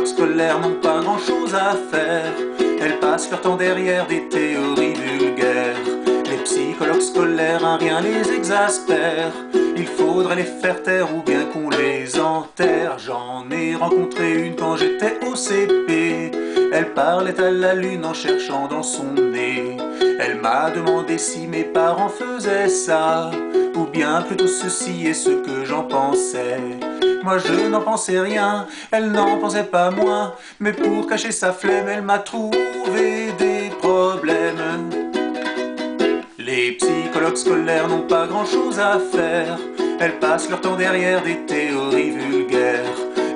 psychologues scolaires n'ont pas grand chose à faire. Elles passent leur temps derrière des théories vulgaires. Les psychologues scolaires, un rien les exaspère. Il faudrait les faire taire ou bien qu'on les enterre. J'en ai rencontré une quand j'étais au CP. Elle parlait à la lune en cherchant dans son nez. Elle m'a demandé si mes parents faisaient ça, ou bien plutôt ceci est ce que j'en pensais. Moi je n'en pensais rien, elle n'en pensait pas moins. Mais pour cacher sa flemme, elle m'a trouvé des problèmes. Les psychologues scolaires n'ont pas grand chose à faire. Elles passent leur temps derrière des théories vulgaires.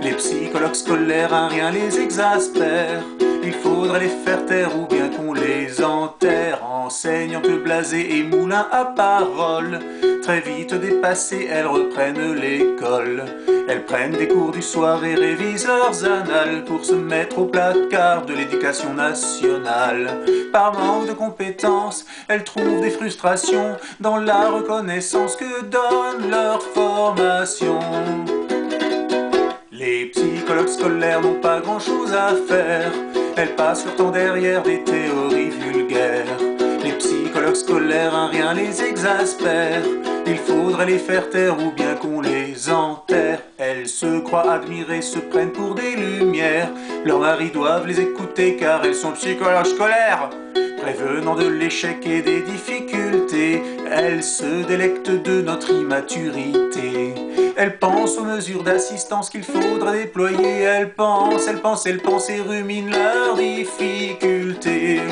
Les psychologues scolaires, un rien les exaspère. Il faudrait les faire taire ou bien qu'on les enterre. Enseignants peu blasés et moulins à parole, très vite dépassées, elles reprennent l'école. Elles prennent des cours du soir et révisent leurs annales pour se mettre au placard de l'éducation nationale. Par manque de compétences, elles trouvent des frustrations dans la reconnaissance que donne leur formation. Les psychologues scolaires n'ont pas grand chose à faire. Elles passent leur temps derrière des théories vulgaires. Les psychologues scolaires, un rien les exaspère. Il faudrait les faire taire ou bien qu'on les enterre. Elles se croient admirées, se prennent pour des lumières. Leurs maris doivent les écouter car elles sont psychologues scolaires. Prévenant de l'échec et des difficultés, elles se délectent de notre immaturité. Elles pensent aux mesures d'assistance qu'il faudrait déployer. Elles pensent et ruminent leurs difficultés.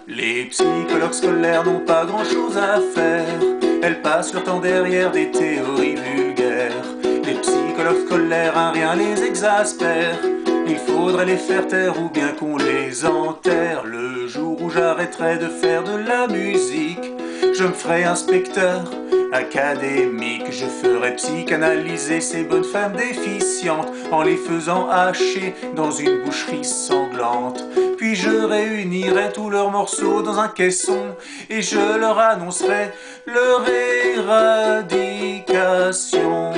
Les psychologues scolaires n'ont pas grand chose à faire. Elles passent leur temps derrière des théories vulgaires. Les psychologues scolaires, un rien les exaspère. Il faudrait les faire taire ou bien qu'on les enterre. Le jour où j'arrêterai de faire de la musique, je me ferai inspecteur académique. Je ferai psychanalyser ces bonnes femmes déficientes en les faisant hacher dans une boucherie sanglante. Puis je réunirai tous leurs morceaux dans un caisson et je leur annoncerai leur éradication.